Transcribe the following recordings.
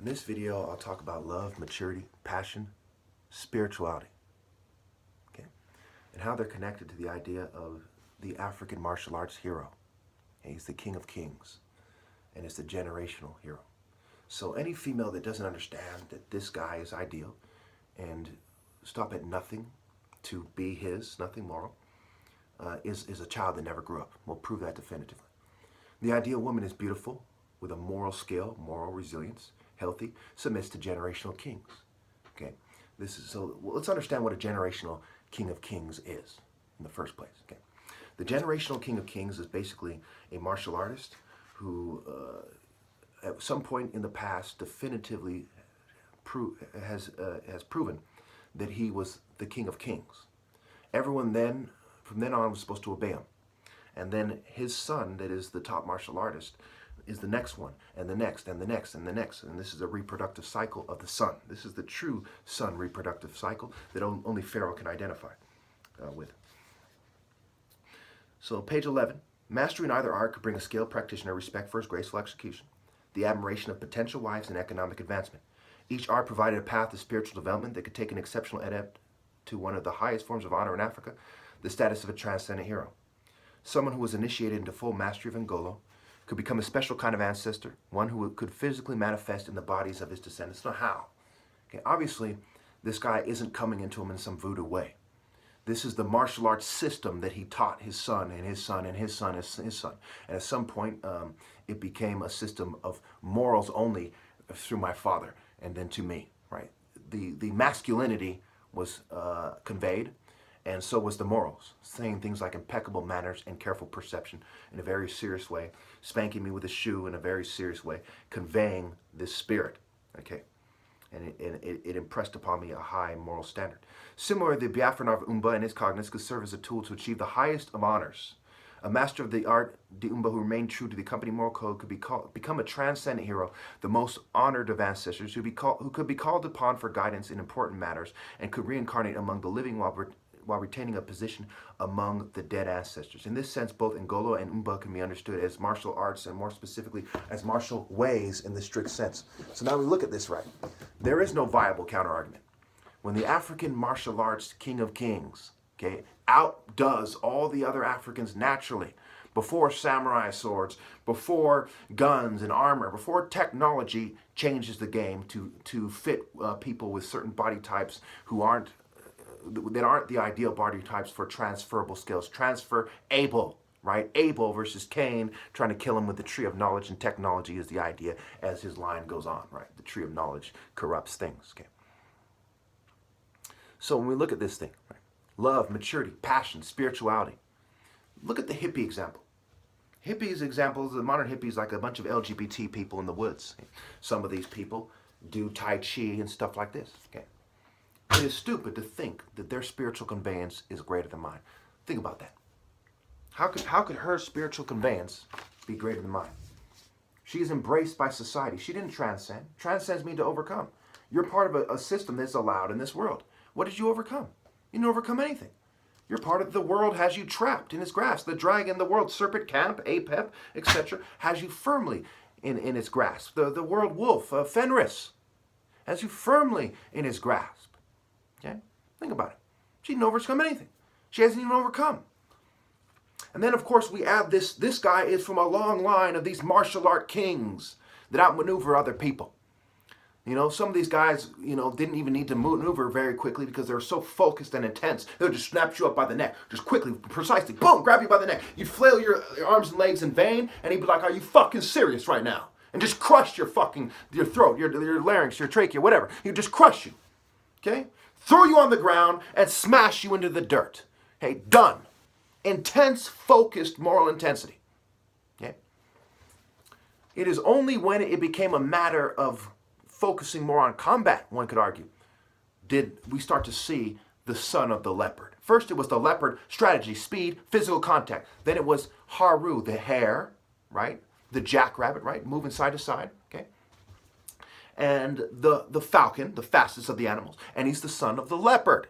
this video, I'll talk about love, maturity, passion, spirituality, okay, and how they're connected to the idea of the African martial arts hero. Okay? He's the king of kings, and it's the generational hero. So any female that doesn't understand that this guy is ideal and stop at nothing to be his, nothing moral, is a child that never grew up. We'll prove that definitively. The ideal woman is beautiful, with a moral skill, moral resilience, healthy, submits to generational kings. Okay, let's understand what a generational king of kings is in the first place. Okay, the generational king of kings is basically a martial artist who, at some point in the past, definitively has proven that he was the king of kings. Everyone then, from then on, was supposed to obey him. And then his son, that is the top martial artist, is the next one, and the next, and the next, and the next. And this is a reproductive cycle of the son. This is the true son reproductive cycle that only Pharaoh can identify with. So page 11, mastering either art could bring a skilled practitioner respect for his graceful execution, the admiration of potential wives, and economic advancement. Each art provided a path to spiritual development that could take an exceptional adept to one of the highest forms of honor in Africa, the status of a transcendent hero. Someone who was initiated into full mastery of Ngolo could become a special kind of ancestor, one who could physically manifest in the bodies of his descendants. Now how? Okay, obviously, this guy isn't coming into him in some voodoo way. This is the martial arts system that he taught his son and his son and his son and his son. And at some point, it became a system of morals only through my father and then to me, right? The masculinity was conveyed, and so was the morals, saying things like impeccable manners and careful perception in a very serious way, spanking me with a shoe in a very serious way, conveying this spirit, okay? And it impressed upon me a high moral standard. Similarly, the Biafran of Umba and his cognates could serve as a tool to achieve the highest of honors. A master of the art, the Umba, who remained true to the company moral code, could become a transcendent hero, the most honored of ancestors, who could be called upon for guidance in important matters and could reincarnate among the living while retaining a position among the dead ancestors. In this sense, both Ngolo and Umba can be understood as martial arts and more specifically as martial ways in the strict sense. So now we look at this right. There is no viable counterargument. When the African martial arts king of kings, okay, outdoes all the other Africans naturally, before samurai swords, before guns and armor, before technology changes the game to fit people with certain body types who aren't the ideal body types for transferable skills. Transfer able, right? Abel versus Cain, trying to kill him with the tree of knowledge and technology is the idea as his line goes on, right? The tree of knowledge corrupts things, okay? So when we look at this thing, right? Love, maturity, passion, spirituality. Look at the hippie example. Hippies examples, the modern hippies, like a bunch of LGBT people in the woods. Some of these people do Tai Chi and stuff like this, okay? It is stupid to think that their spiritual conveyance is greater than mine. Think about that. How could her spiritual conveyance be greater than mine? She is embraced by society. She didn't transcend. Transcends mean to overcome. You're part of a system that's allowed in this world. What did you overcome? You didn't overcome anything. You're part of the world has you trapped in its grasp. The dragon, the world serpent, Camp, Apep, etc., has you firmly in its grasp. The world wolf, Fenris, has you firmly in his grasp. Okay? Think about it. She didn't overcome anything. She hasn't even overcome. And then, of course, we add this guy is from a long line of these martial art kings that outmaneuver other people. You know, some of these guys, didn't even need to maneuver very quickly because they were so focused and intense. They'll just snap you up by the neck, just quickly, precisely, boom, grab you by the neck. You'd flail your arms and legs in vain, and he'd be like, are you fucking serious right now? And just crush your throat, your larynx, your trachea, whatever. He'd just crush you, okay? Throw you on the ground and smash you into the dirt. Hey, done. Intense, focused moral intensity. Okay? It is only when it became a matter of focusing more on combat, one could argue, did we start to see the son of the leopard. First it was the leopard, strategy, speed, physical contact. Then it was Haru, the hare, right? The jackrabbit, right? Moving side to side, okay? And the falcon, the fastest of the animals. And he's the son of the leopard.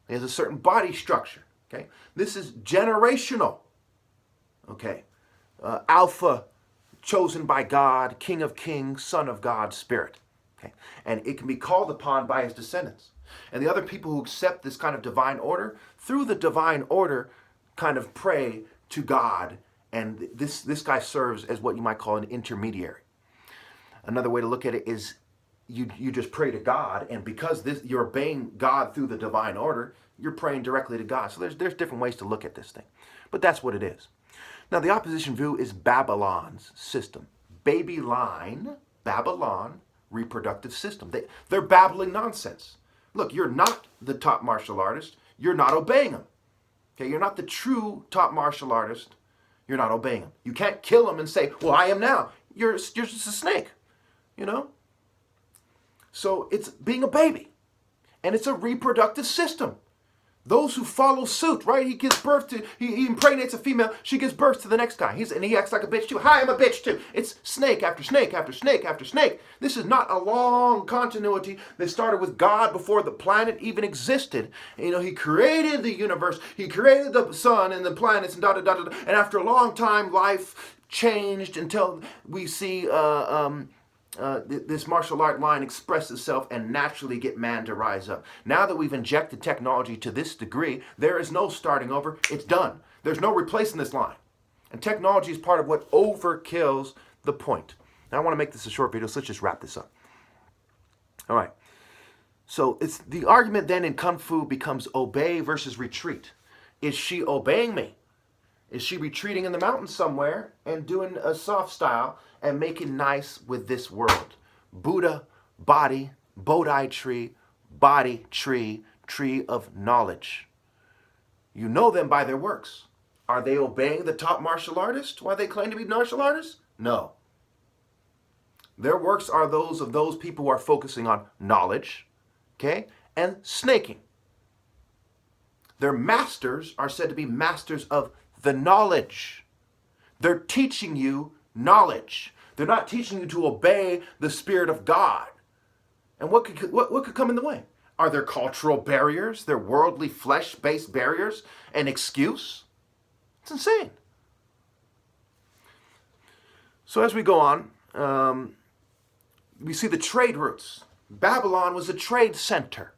He has a certain body structure, okay? This is generational, okay? Alpha, chosen by God, king of kings, son of God, spirit. Okay? And it can be called upon by his descendants. And the other people who accept this kind of divine order, through the divine order, kind of pray to God. And this guy serves as what you might call an intermediary. Another way to look at it is you just pray to God, and because you're obeying God through the divine order, you're praying directly to God. So there's different ways to look at this thing. But that's what it is. Now, the opposition view is Babylon's system. Babylon, reproductive system. They're babbling nonsense. Look, you're not the top martial artist. You're not obeying them. Okay, you're not the true top martial artist. You're not obeying them. You can't kill them and say, well, I am now. You're just a snake, you know? So it's being a baby. And it's a reproductive system. Those who follow suit, right? He gives birth to, he impregnates a female, she gives birth to the next guy. And he acts like a bitch too. Hi, I'm a bitch too. It's snake after snake after snake after snake. This is not a long continuity that started with God before the planet even existed. You know, he created the universe, he created the sun and the planets and da da da da. And after a long time, life changed until we see this martial art line express itself and naturally get man to rise up. Now that we've injected technology to this degree, there is no starting over. It's done. There's no replacing this line. And technology is part of what overkills the point. Now I want to make this a short video, so let's just wrap this up. All right. So it's the argument then in Kung Fu becomes obey versus retreat. Is she obeying me? Is she retreating in the mountains somewhere and doing a soft style and making nice with this world? Buddha, body, Bodhi tree, body, tree, tree of knowledge. You know them by their works. Are they obeying the top martial artist while they claim to be martial artists? No. Their works are those of those people who are focusing on knowledge, okay, and snaking. Their masters are said to be masters of the knowledge. They're teaching you knowledge. They're not teaching you to obey the Spirit of God. And what could come in the way? Are there cultural barriers? There worldly flesh-based barriers? An excuse? It's insane. So as we go on, we see the trade routes. Babylon was a trade center.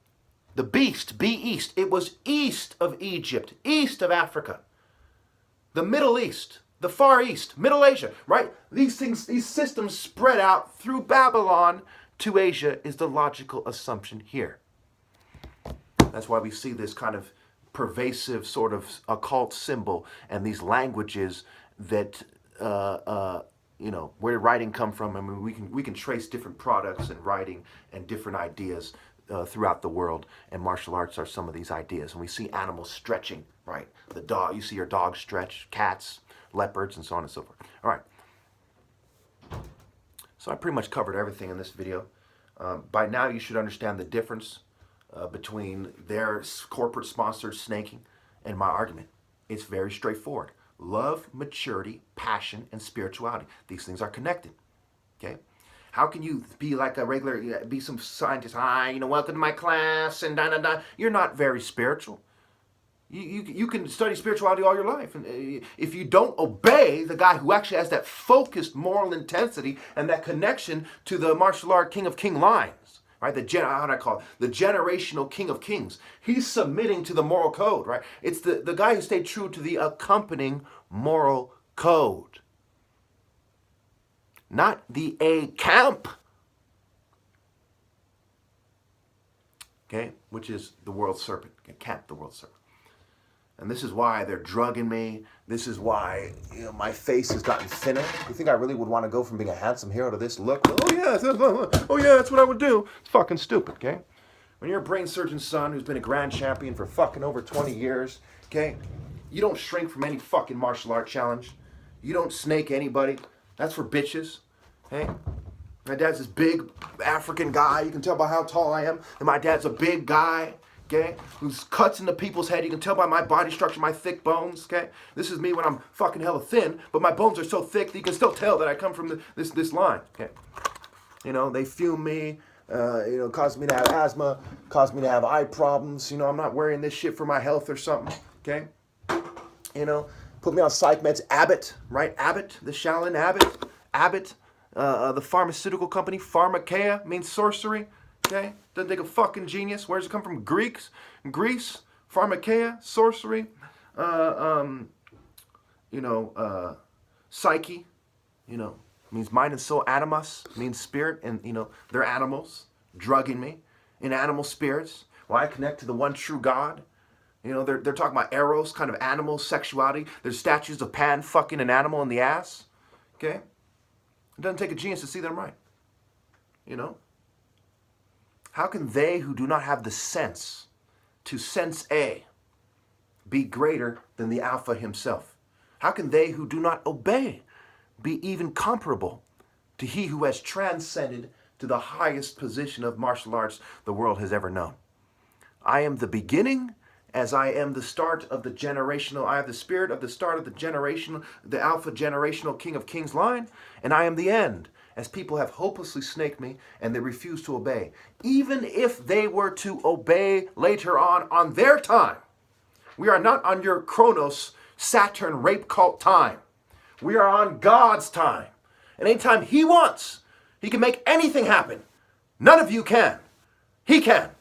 The beast, be east. It was east of Egypt, east of Africa. The Middle East, the Far East, Middle Asia, right? These things, these systems spread out through Babylon to Asia is the logical assumption here. That's why we see this kind of pervasive sort of occult symbol and these languages that, you know, where did writing come from? I mean, we can trace different products and writing and different ideas throughout the world, and martial arts are some of these ideas. And we see animals stretching, right? The dog, you see your dog stretch, cats, leopards, and so on and so forth. All right. So I pretty much covered everything in this video. By now you should understand the difference between their corporate sponsored snaking and my argument. It's very straightforward. Love, maturity, passion, and spirituality. These things are connected. Okay? How can you be like a regular, be some scientist, hi, you know, welcome to my class, and da-da-da. You're not very spiritual. You can study spirituality all your life. And if you don't obey the guy who actually has that focused moral intensity and that connection to the martial art king of king lines, right? How do I call it? The generational king of kings. He's submitting to the moral code, right? It's the guy who stayed true to the accompanying moral code. Not the A camp, okay, which is the world serpent, camp, the world serpent. And this is why they're drugging me. This is why, you know, my face has gotten thinner. You think I really would want to go from being a handsome hero to this look? Oh yeah, that's what I would do. It's fucking stupid, okay? When you're a brain surgeon's son who's been a grand champion for fucking over 20 years, okay, you don't shrink from any fucking martial art challenge. You don't snake anybody. That's for bitches. Hey, my dad's this big African guy. You can tell by how tall I am. And my dad's a big guy, okay, who's cuts into people's head. You can tell by my body structure, my thick bones, okay. This is me when I'm fucking hella thin, but my bones are so thick that you can still tell that I come from this line, okay. You know, they fume me, you know, cause me to have asthma, cause me to have eye problems. You know, I'm not wearing this shit for my health or something, okay. You know, put me on psych meds. Abbott, right? Abbott, the Shaolin Abbott. The pharmaceutical company, pharmakeia, means sorcery. Okay? Doesn't take a fucking genius. Where does it come from? Greece? Greece? Pharmakeia, sorcery. Psyche, means mind and soul. Animus means spirit, and they're animals drugging me in animal spirits. Well, I connect to the one true God. They're talking about eros, kind of animal sexuality. There's statues of Pan fucking an animal in the ass. Okay? It doesn't take a genius to see them right. How can they who do not have the sense to sense A be greater than the Alpha himself? How can they who do not obey be even comparable to he who has transcended to the highest position of martial arts the world has ever known? I am the beginning as I am the start of the generational. I have the spirit of the start of the generational, the Alpha generational King of Kings line, and I am the end as people have hopelessly snaked me and they refuse to obey. Even if they were to obey later on their time. We are not on your Kronos, Saturn rape cult time. We are on God's time. And anytime he wants, he can make anything happen. None of you can. He can.